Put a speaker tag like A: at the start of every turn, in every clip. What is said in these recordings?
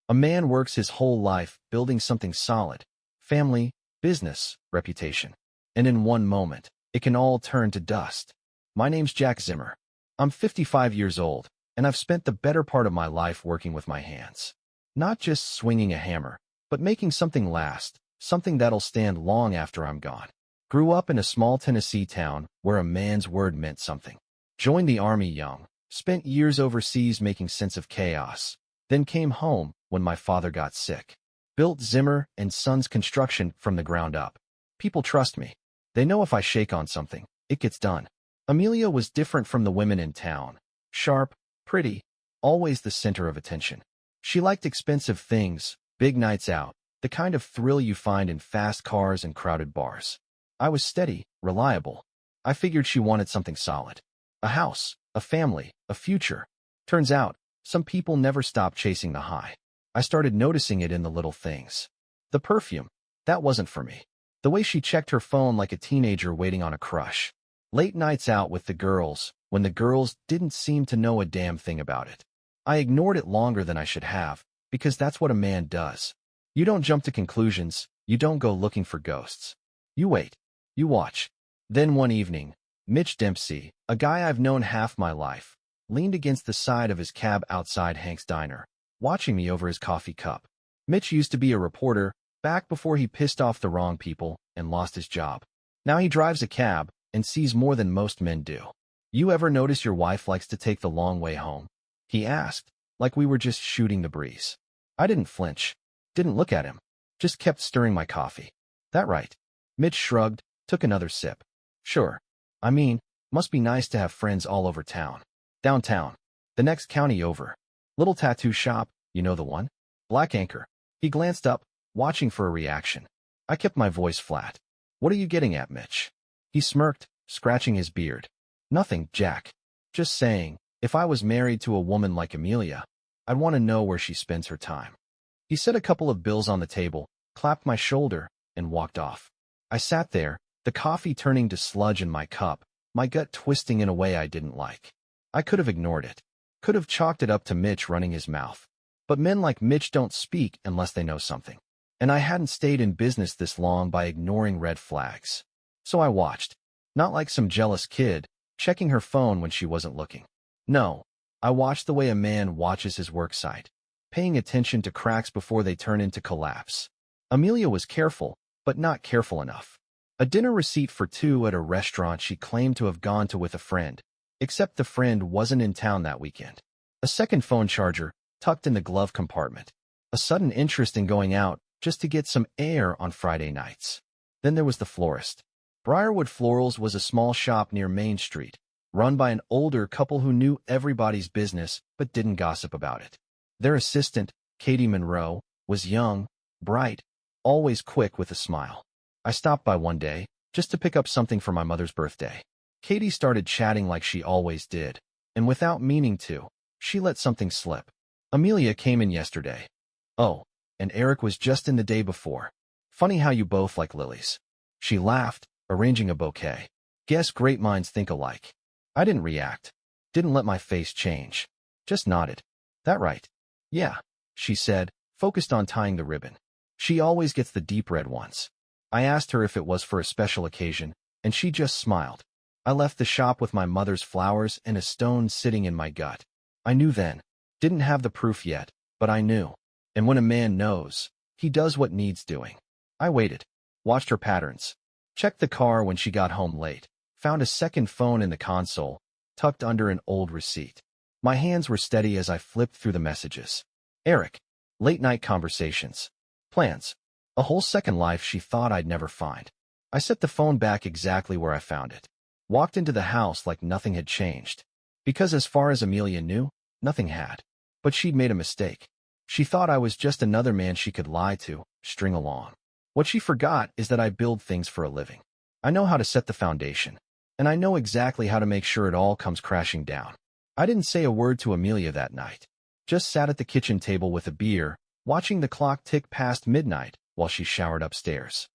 A: A man works his whole life building something solid: family, business, reputation. And in one moment, it can all turn to dust. My name's Jack Zimmer. I'm 55 years old, and I've spent the better part of my life working with my hands. Not just swinging a hammer, but making something last, something that'll stand long after I'm gone. Grew up in a small Tennessee town where a man's word meant something. Joined the army young, spent years overseas making sense of chaos, then came home when my father got sick. Built Zimmer and Sons Construction from the ground up. People trust me. They know if I shake on something, it gets done. Amelia was different from the women in town. Sharp, pretty, always the center of attention. She liked expensive things, big nights out, the kind of thrill you find in fast cars and crowded bars. I was steady, reliable. I figured she wanted something solid. A house, a family, a future. Turns out, some people never stop chasing the high. I started noticing it in the little things. The perfume, that wasn't for me. The way she checked her phone like a teenager waiting on a crush. Late nights out with the girls, when the girls didn't seem to know a damn thing about it. I ignored it longer than I should have, because that's what a man does. You don't jump to conclusions, you don't go looking for ghosts. You wait. You watch. Then one evening, Mitch Dempsey, a guy I've known half my life, leaned against the side of his cab outside Hank's diner, watching me over his coffee cup. Mitch used to be a reporter, back before he pissed off the wrong people and lost his job. Now he drives a cab and sees more than most men do. You ever notice your wife likes to take the long way home? He asked, like we were just shooting the breeze. I didn't flinch, didn't look at him, just kept stirring my coffee. That right? Mitch shrugged, took another sip. Sure. I mean, must be nice to have friends all over town. Downtown. The next county over. Little tattoo shop, you know the one? Black Anchor. He glanced up, watching for a reaction. I kept my voice flat. What are you getting at, Mitch? He smirked, scratching his beard. Nothing, Jack. Just saying, if I was married to a woman like Amelia, I'd want to know where she spends her time. He set a couple of bills on the table, clapped my shoulder, and walked off. I sat there, the coffee turning to sludge in my cup, my gut twisting in a way I didn't like. I could have ignored it. Could have chalked it up to Mitch running his mouth. But men like Mitch don't speak unless they know something. And I hadn't stayed in business this long by ignoring red flags. So I watched. Not like some jealous kid, checking her phone when she wasn't looking. No, I watched the way a man watches his work site, paying attention to cracks before they turn into collapse. Amelia was careful, but not careful enough. A dinner receipt for two at a restaurant she claimed to have gone to with a friend, except the friend wasn't in town that weekend. A second phone charger, tucked in the glove compartment. A sudden interest in going out, just to get some air on Friday nights. Then there was the florist. Briarwood Florals was a small shop near Main Street, run by an older couple who knew everybody's business but didn't gossip about it. Their assistant, Katie Monroe, was young, bright, always quick with a smile. I stopped by one day, just to pick up something for my mother's birthday. Katie started chatting like she always did, and without meaning to, she let something slip. Amelia came in yesterday. Oh, and Eric was just in the day before. Funny how you both like lilies. She laughed, arranging a bouquet. Guess great minds think alike. I didn't react. Didn't let my face change. Just nodded. That right? Yeah, she said, focused on tying the ribbon. She always gets the deep red ones. I asked her if it was for a special occasion, and she just smiled. I left the shop with my mother's flowers and a stone sitting in my gut. I knew then. Didn't have the proof yet, but I knew. And when a man knows, he does what needs doing. I waited. Watched her patterns. Checked the car when she got home late. Found a second phone in the console, tucked under an old receipt. My hands were steady as I flipped through the messages. Eric. Late night conversations. Plans. A whole second life she thought I'd never find. I set the phone back exactly where I found it. Walked into the house like nothing had changed. Because as far as Amelia knew, nothing had. But she'd made a mistake. She thought I was just another man she could lie to, string along. What she forgot is that I build things for a living. I know how to set the foundation. And I know exactly how to make sure it all comes crashing down. I didn't say a word to Amelia that night. Just sat at the kitchen table with a beer, watching the clock tick past midnight while she showered upstairs.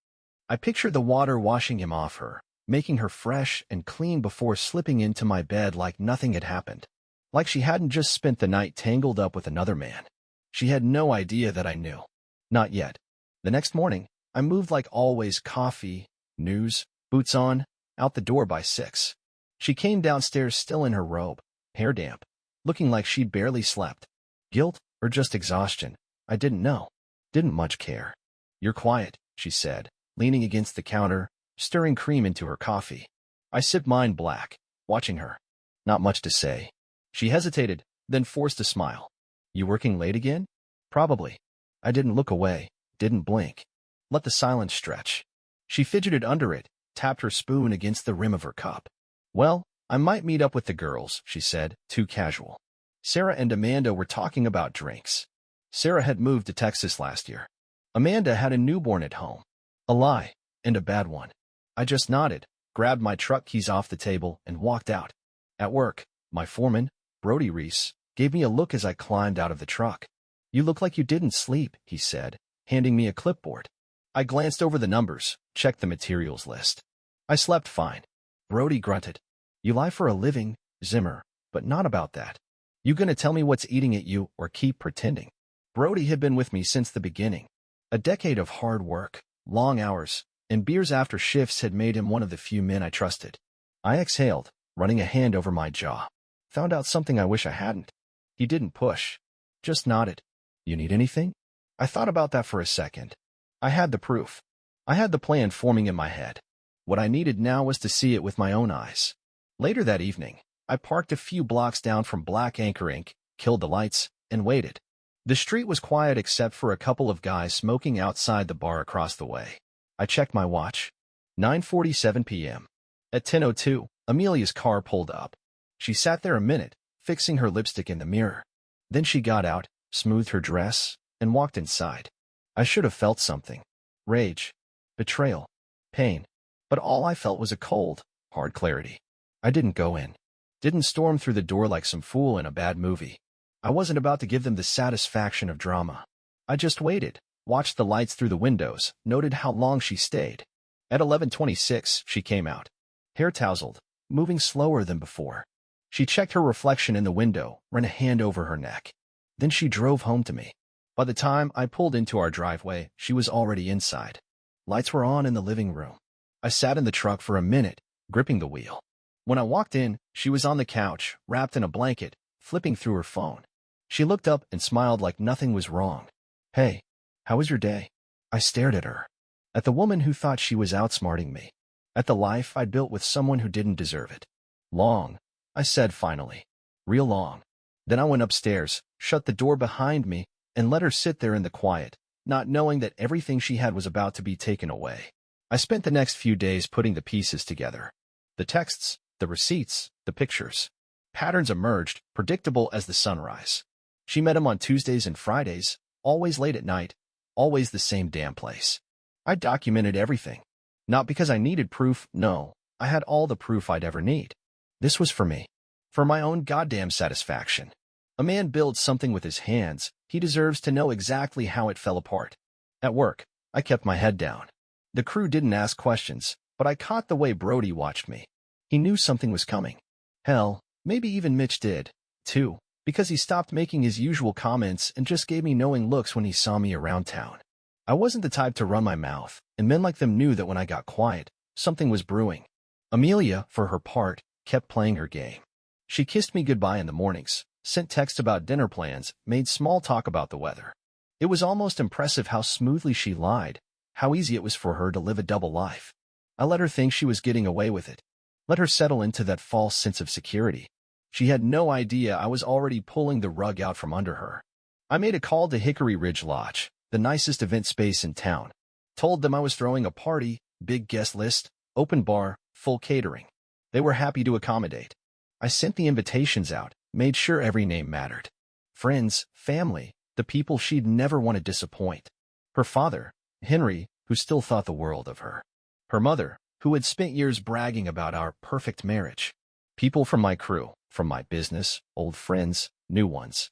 A: I pictured the water washing him off her, making her fresh and clean before slipping into my bed like nothing had happened. Like she hadn't just spent the night tangled up with another man. She had no idea that I knew. Not yet. The next morning, I moved like always, coffee, news, boots on, out the door by 6. She came downstairs still in her robe, hair damp, looking like she'd barely slept. Guilt or just exhaustion? I didn't know. Didn't much care. "You're quiet," she said, leaning against the counter, stirring cream into her coffee. I sipped mine black, watching her. Not much to say. She hesitated, then forced a smile. "You working late again?" "Probably." I didn't look away, didn't blink. Let the silence stretch. She fidgeted under it, tapped her spoon against the rim of her cup. "Well, I might meet up with the girls," she said, too casual. Sarah and Amanda were talking about drinks. Sarah had moved to Texas last year. Amanda had a newborn at home. A lie, and a bad one. I just nodded, grabbed my truck keys off the table, and walked out. At work, my foreman, Brody Reese, gave me a look as I climbed out of the truck. "You look like you didn't sleep," he said, handing me a clipboard. I glanced over the numbers, checked the materials list. "I slept fine." Brody grunted. "You lie for a living, Zimmer, but not about that. You gonna tell me what's eating at you or keep pretending?" Brody had been with me since the beginning. A decade of hard work, long hours, and beers after shifts had made him one of the few men I trusted. I exhaled, running a hand over my jaw. Found out something I wish I hadn't. He didn't push, just nodded. "You need anything?" I thought about that for a second. I had the proof. I had the plan forming in my head. What I needed now was to see it with my own eyes. Later that evening, I parked a few blocks down from Black Anchor Inc., killed the lights, and waited. The street was quiet except for a couple of guys smoking outside the bar across the way. I checked my watch. 9:47 p.m. At 10:02, Amelia's car pulled up. She sat there a minute, fixing her lipstick in the mirror. Then she got out, smoothed her dress, and walked inside. I should have felt something. Rage, betrayal, pain. But all I felt was a cold, hard clarity. I didn't go in. Didn't storm through the door like some fool in a bad movie. I wasn't about to give them the satisfaction of drama. I just waited, watched the lights through the windows, noted how long she stayed. At 11:26, she came out. Hair tousled, moving slower than before. She checked her reflection in the window, ran a hand over her neck. Then she drove home to me. By the time I pulled into our driveway, she was already inside. Lights were on in the living room. I sat in the truck for a minute, gripping the wheel. When I walked in, she was on the couch, wrapped in a blanket, flipping through her phone. She looked up and smiled like nothing was wrong. "Hey, how was your day?" I stared at her. At the woman who thought she was outsmarting me. At the life I'd built with someone who didn't deserve it. "Long," I said finally. "Real long." Then I went upstairs, shut the door behind me, and let her sit there in the quiet, not knowing that everything she had was about to be taken away. I spent the next few days putting the pieces together. The texts, the receipts, the pictures. Patterns emerged, predictable as the sunrise. She met him on Tuesdays and Fridays, always late at night, always the same damn place. I documented everything. Not because I needed proof, no, I had all the proof I'd ever need. This was for me. For my own goddamn satisfaction. A man builds something with his hands, he deserves to know exactly how it fell apart. At work, I kept my head down. The crew didn't ask questions, but I caught the way Brody watched me. He knew something was coming. Hell, maybe even Mitch did, too, because he stopped making his usual comments and just gave me knowing looks when he saw me around town. I wasn't the type to run my mouth, and men like them knew that when I got quiet, something was brewing. Amelia, for her part, kept playing her game. She kissed me goodbye in the mornings, sent texts about dinner plans, made small talk about the weather. It was almost impressive how smoothly she lied, how easy it was for her to live a double life. I let her think she was getting away with it. Let her settle into that false sense of security. She had no idea I was already pulling the rug out from under her. I made a call to Hickory Ridge Lodge, the nicest event space in town. Told them I was throwing a party, big guest list, open bar, full catering. They were happy to accommodate. I sent the invitations out, made sure every name mattered. Friends, family, the people she'd never want to disappoint. Her father, Henry, who still thought the world of her. Her mother, who had spent years bragging about our perfect marriage. People from my crew, from my business, old friends, new ones.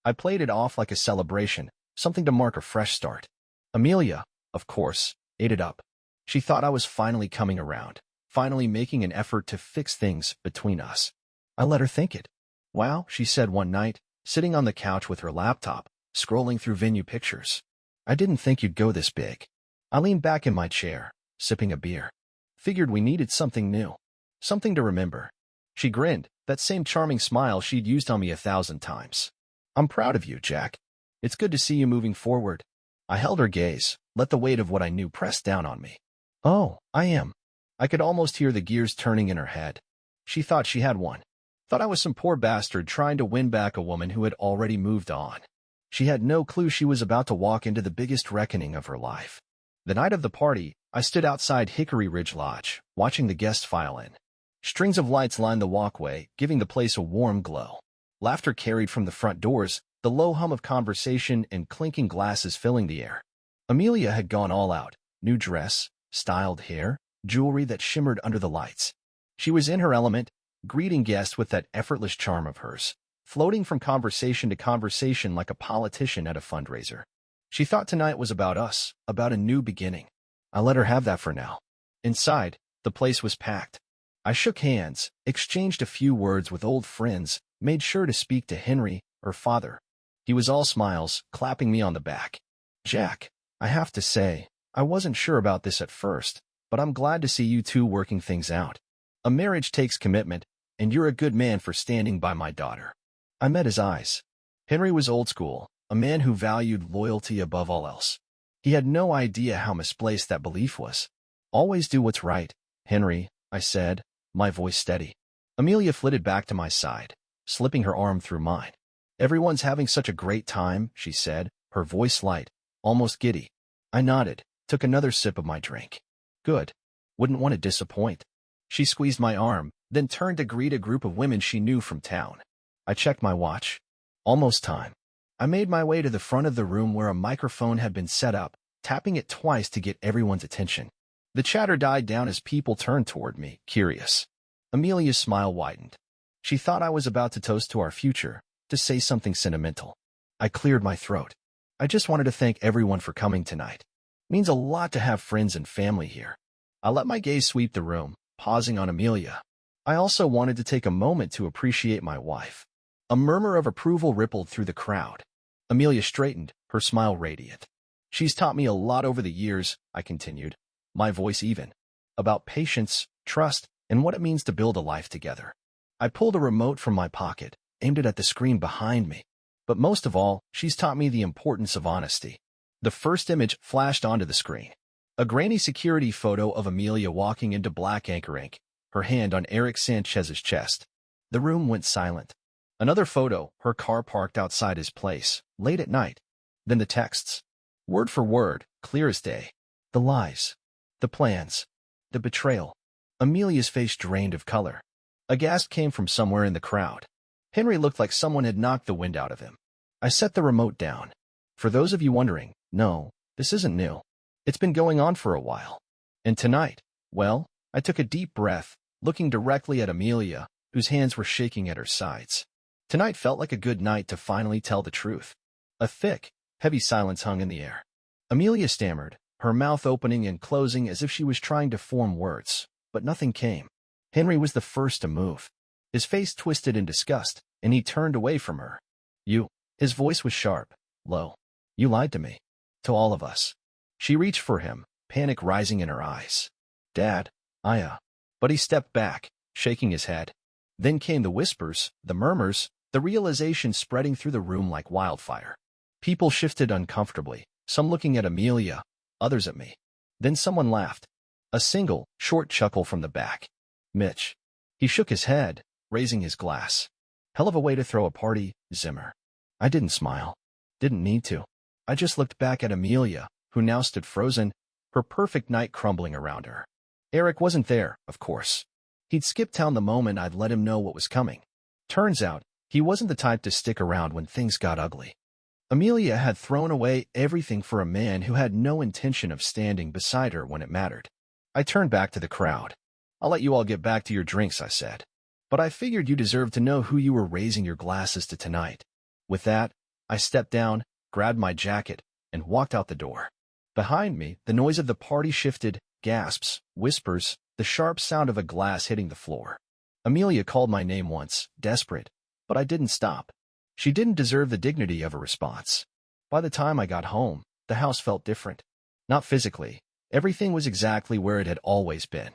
A: I played it off like a celebration, something to mark a fresh start. Amelia, of course, ate it up. She thought I was finally coming around, finally making an effort to fix things between us. I let her think it. "Wow," she said one night, sitting on the couch with her laptop, scrolling through venue pictures. I didn't think you'd go this big. I leaned back in my chair, sipping a beer. Figured we needed something new. Something to remember. She grinned, that same charming smile she'd used on me 1,000 times. I'm proud of you, Jack. It's good to see you moving forward. I held her gaze, let the weight of what I knew press down on me. Oh, I am. I could almost hear the gears turning in her head. She thought she had one. Thought I was some poor bastard trying to win back a woman who had already moved on. She had no clue she was about to walk into the biggest reckoning of her life. The night of the party, I stood outside Hickory Ridge Lodge, watching the guests file in. Strings of lights lined the walkway, giving the place a warm glow. Laughter carried from the front doors, the low hum of conversation and clinking glasses filling the air. Amelia had gone all out. New dress, styled hair, jewelry that shimmered under the lights. She was in her element, greeting guests with that effortless charm of hers, floating from conversation to conversation like a politician at a fundraiser. She thought tonight was about us, about a new beginning. I let her have that for now. Inside, the place was packed. I shook hands, exchanged a few words with old friends, made sure to speak to Henry, her father. He was all smiles, clapping me on the back. Jack, I have to say, I wasn't sure about this at first, but I'm glad to see you two working things out. A marriage takes commitment, and you're a good man for standing by my daughter. I met his eyes. Henry was old school, a man who valued loyalty above all else. He had no idea how misplaced that belief was. Always do what's right, Henry, I said, my voice steady. Amelia flitted back to my side, slipping her arm through mine. Everyone's having such a great time, she said, her voice light, almost giddy. I nodded, took another sip of my drink. Good. Wouldn't want to disappoint. She squeezed my arm, then turned to greet a group of women she knew from town. I checked my watch. Almost time. I made my way to the front of the room where a microphone had been set up, tapping it twice to get everyone's attention. The chatter died down as people turned toward me, curious. Amelia's smile widened. She thought I was about to toast to our future, to say something sentimental. I cleared my throat. I just wanted to thank everyone for coming tonight. Means a lot to have friends and family here. I let my gaze sweep the room, pausing on Amelia. I also wanted to take a moment to appreciate my wife. A murmur of approval rippled through the crowd. Amelia straightened, her smile radiant. She's taught me a lot over the years, I continued, my voice even, about patience, trust, and what it means to build a life together. I pulled a remote from my pocket, aimed it at the screen behind me. But most of all, she's taught me the importance of honesty. The first image flashed onto the screen. A grainy security photo of Amelia walking into black anchor ink, her hand on Eric Sanchez's chest. The room went silent. Another photo, her car parked outside his place, late at night. Then the texts. Word for word, clear as day. The lies. The plans. The betrayal. Amelia's face drained of color. A gasp came from somewhere in the crowd. Henry looked like someone had knocked the wind out of him. I set the remote down. For those of you wondering, no, this isn't new. It's been going on for a while. And tonight, well, I took a deep breath, looking directly at Amelia, whose hands were shaking at her sides. Tonight felt like a good night to finally tell the truth. A thick, heavy silence hung in the air. Amelia stammered, her mouth opening and closing as if she was trying to form words, but nothing came. Henry was the first to move. His face twisted in disgust, and he turned away from her. You. His voice was sharp, low. You lied to me. To all of us. She reached for him, panic rising in her eyes. Dad, But he stepped back, shaking his head. Then came the whispers, the murmurs, the realization spreading through the room like wildfire. People shifted uncomfortably, some looking at Amelia, others at me. Then someone laughed. A single, short chuckle from the back. Mitch. He shook his head, raising his glass. Hell of a way to throw a party, Zimmer. I didn't smile. Didn't need to. I just looked back at Amelia, who now stood frozen, her perfect night crumbling around her. Eric wasn't there, of course. He'd skipped town the moment I'd let him know what was coming. Turns out, he wasn't the type to stick around when things got ugly. Amelia had thrown away everything for a man who had no intention of standing beside her when it mattered. I turned back to the crowd. I'll let you all get back to your drinks, I said. But I figured you deserved to know who you were raising your glasses to tonight. With that, I stepped down, grabbed my jacket, and walked out the door. Behind me, the noise of the party shifted, gasps, whispers, the sharp sound of a glass hitting the floor. Amelia called my name once, desperate, but I didn't stop. She didn't deserve the dignity of a response. By the time I got home, the house felt different. Not physically. Everything was exactly where it had always been.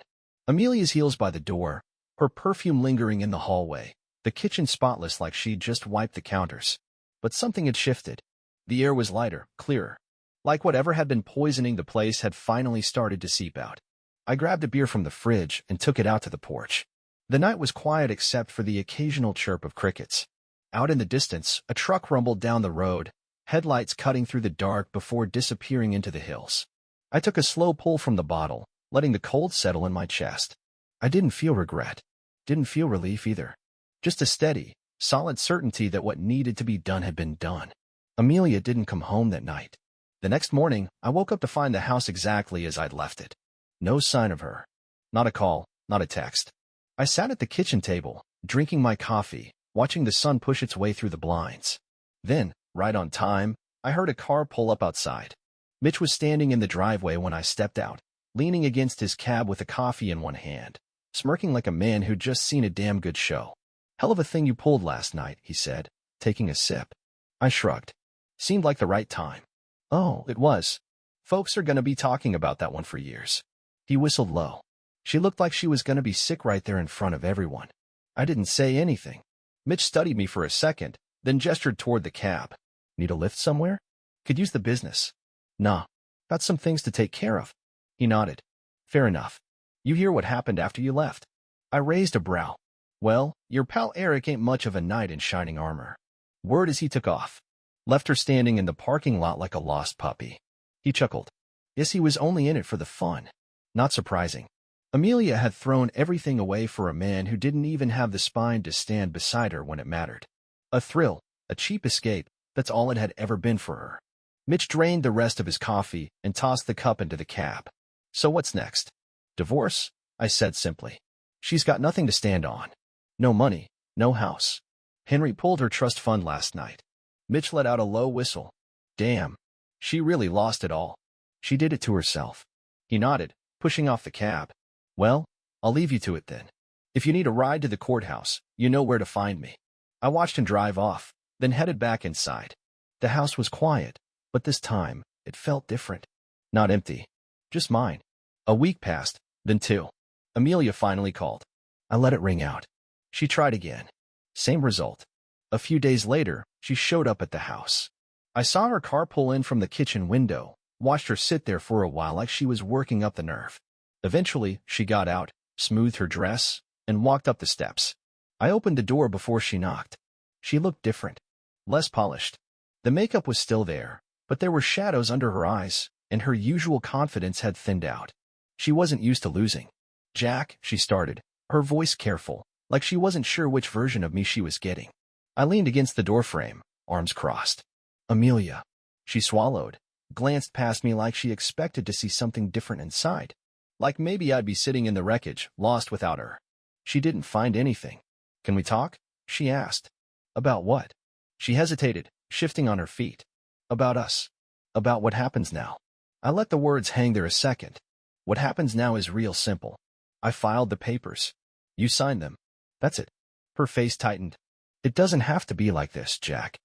A: Amelia's heels by the door, her perfume lingering in the hallway, the kitchen spotless like she'd just wiped the counters. But something had shifted. The air was lighter, clearer. Like whatever had been poisoning the place had finally started to seep out. I grabbed a beer from the fridge and took it out to the porch. The night was quiet except for the occasional chirp of crickets. Out in the distance, a truck rumbled down the road, headlights cutting through the dark before disappearing into the hills. I took a slow pull from the bottle, letting the cold settle in my chest. I didn't feel regret. Didn't feel relief either. Just a steady, solid certainty that what needed to be done had been done. Amelia didn't come home that night. The next morning, I woke up to find the house exactly as I'd left it. No sign of her. Not a call, not a text. I sat at the kitchen table, drinking my coffee, watching the sun push its way through the blinds. Then, right on time, I heard a car pull up outside. Mitch was standing in the driveway when I stepped out, leaning against his cab with a coffee in one hand, smirking like a man who'd just seen a damn good show. "Hell of a thing you pulled last night," he said, taking a sip. I shrugged. Seemed like the right time. "Oh, it was. Folks are gonna be talking about that one for years." He whistled low. She looked like she was gonna be sick right there in front of everyone. I didn't say anything. Mitch studied me for a second, then gestured toward the cab. "Need a lift somewhere? Could use the business." "Nah. Got some things to take care of." He nodded. "Fair enough. You hear what happened after you left?" I raised a brow. "Well, your pal Eric ain't much of a knight in shining armor. Word is he took off. Left her standing in the parking lot like a lost puppy." He chuckled. "Guess he was only in it for the fun." Not surprising. Amelia had thrown everything away for a man who didn't even have the spine to stand beside her when it mattered. A thrill, a cheap escape, that's all it had ever been for her. Mitch drained the rest of his coffee and tossed the cup into the cab. "So what's next?" "Divorce," I said simply. "She's got nothing to stand on. No money, no house. Henry pulled her trust fund last night." Mitch let out a low whistle. "Damn. She really lost it all. She did it to herself." He nodded, pushing off the cab. "Well, I'll leave you to it then. If you need a ride to the courthouse, you know where to find me." I watched him drive off, then headed back inside. The house was quiet, but this time, it felt different. Not empty. Just mine. A week passed, then two. Amelia finally called. I let it ring out. She tried again. Same result. A few days later, she showed up at the house. I saw her car pull in from the kitchen window, watched her sit there for a while like she was working up the nerve. Eventually, she got out, smoothed her dress, and walked up the steps. I opened the door before she knocked. She looked different. Less polished. The makeup was still there, but there were shadows under her eyes, and her usual confidence had thinned out. She wasn't used to losing. "Jack," she started, her voice careful, like she wasn't sure which version of me she was getting. I leaned against the doorframe, arms crossed. "Amelia." She swallowed, glanced past me like she expected to see something different inside. Like maybe I'd be sitting in the wreckage, lost without her. She didn't find anything. "Can we talk?" she asked. "About what?" She hesitated, shifting on her feet. "About us. About what happens now." I let the words hang there a second. What happens now is real simple. I filed the papers. You signed them. That's it. Her face tightened. "It doesn't have to be like this, Jack."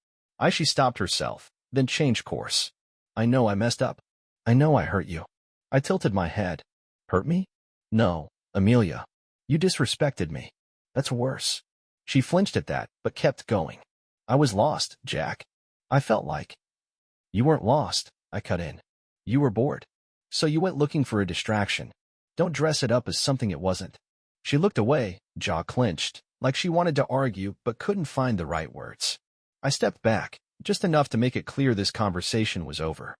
A: She stopped herself, then changed course. "I know I messed up. I know I hurt you." I tilted my head. "Hurt me? No, Amelia. You disrespected me. That's worse." She flinched at that, but kept going. "I was lost, Jack. I felt like." "You weren't lost," I cut in. "You were bored. So you went looking for a distraction. Don't dress it up as something it wasn't." She looked away, jaw clenched, like she wanted to argue but couldn't find the right words. I stepped back, just enough to make it clear this conversation was over.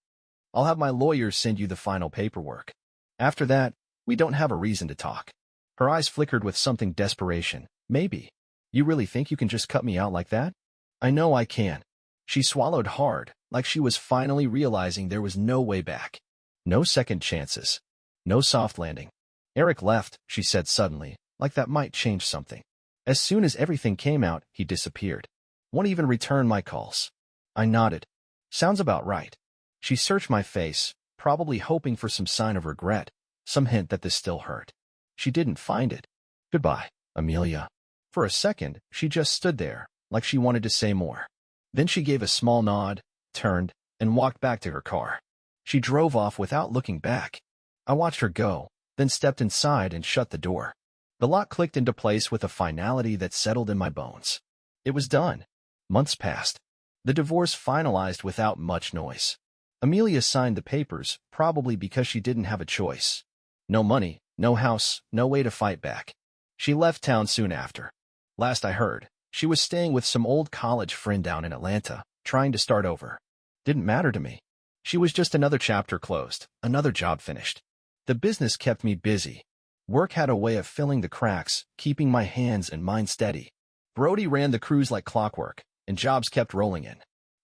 A: "I'll have my lawyers send you the final paperwork. After that, we don't have a reason to talk." Her eyes flickered with something desperation. "Maybe. You really think you can just cut me out like that?" "I know I can." She swallowed hard, like she was finally realizing there was no way back. No second chances. No soft landing. "Eric left," she said suddenly, like that might change something. "As soon as everything came out, he disappeared. Won't even return my calls." I nodded. "Sounds about right." She searched my face, probably hoping for some sign of regret, some hint that this still hurt. She didn't find it. "Goodbye, Amelia." For a second, she just stood there, like she wanted to say more. Then she gave a small nod, turned, and walked back to her car. She drove off without looking back. I watched her go, then stepped inside and shut the door. The lock clicked into place with a finality that settled in my bones. It was done. Months passed. The divorce finalized without much noise. Amelia signed the papers, probably because she didn't have a choice. No money, no house, no way to fight back. She left town soon after. Last I heard, she was staying with some old college friend down in Atlanta, trying to start over. Didn't matter to me. She was just another chapter closed, another job finished. The business kept me busy. Work had a way of filling the cracks, keeping my hands and mind steady. Brody ran the crews like clockwork, and jobs kept rolling in.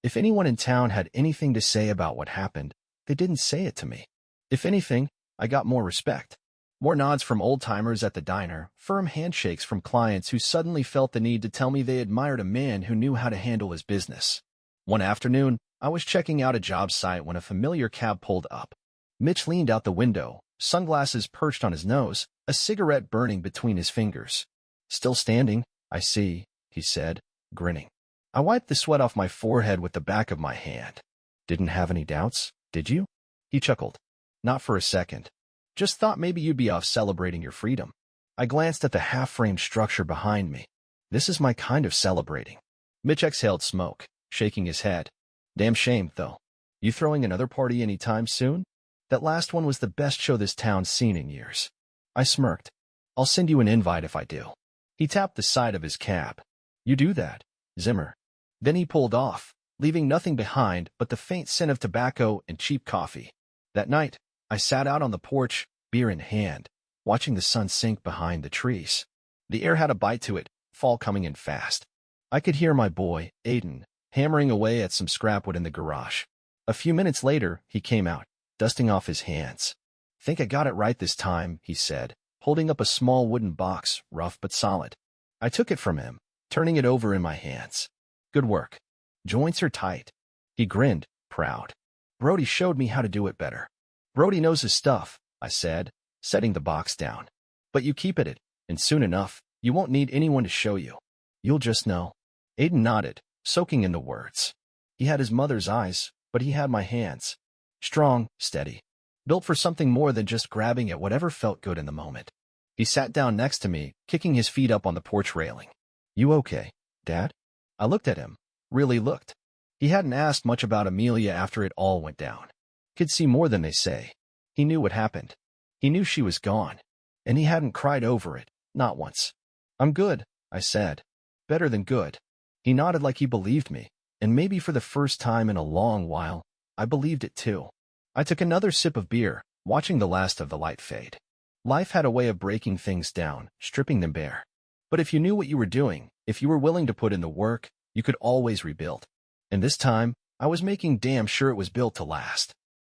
A: If anyone in town had anything to say about what happened, they didn't say it to me. If anything, I got more respect. More nods from old-timers at the diner, firm handshakes from clients who suddenly felt the need to tell me they admired a man who knew how to handle his business. One afternoon, I was checking out a job site when a familiar cab pulled up. Mitch leaned out the window, sunglasses perched on his nose, a cigarette burning between his fingers. "Still standing, I see," he said, grinning. I wiped the sweat off my forehead with the back of my hand. "Didn't have any doubts, did you?" He chuckled. "Not for a second. Just thought maybe you'd be off celebrating your freedom." I glanced at the half-framed structure behind me. "This is my kind of celebrating." Mitch exhaled smoke, shaking his head. "Damn shame, though. You throwing another party anytime soon? That last one was the best show this town's seen in years." I smirked. "I'll send you an invite if I do." He tapped the side of his cab. "You do that, Zimmer." Then he pulled off, leaving nothing behind but the faint scent of tobacco and cheap coffee. That night, I sat out on the porch, beer in hand, watching the sun sink behind the trees. The air had a bite to it, fall coming in fast. I could hear my boy, Aiden, hammering away at some scrapwood in the garage. A few minutes later, he came out, dusting off his hands. "Think I got it right this time," he said, holding up a small wooden box, rough but solid. I took it from him, turning it over in my hands. "Good work. Joints are tight." He grinned, proud. "Brody showed me how to do it better." "Brody knows his stuff," I said, setting the box down. "But you keep at it, and soon enough, you won't need anyone to show you. You'll just know." Aiden nodded, soaking in the words. He had his mother's eyes, but he had my hands. Strong, steady. Built for something more than just grabbing at whatever felt good in the moment. He sat down next to me, kicking his feet up on the porch railing. "You okay, Dad?" I looked at him, really looked. He hadn't asked much about Amelia after it all went down. Could see more than they say. He knew what happened. He knew she was gone. And he hadn't cried over it, not once. "I'm good," I said. "Better than good." He nodded like he believed me, and maybe for the first time in a long while, I believed it too. I took another sip of beer, watching the last of the light fade. Life had a way of breaking things down, stripping them bare. But if you knew what you were doing, if you were willing to put in the work, you could always rebuild. And this time, I was making damn sure it was built to last.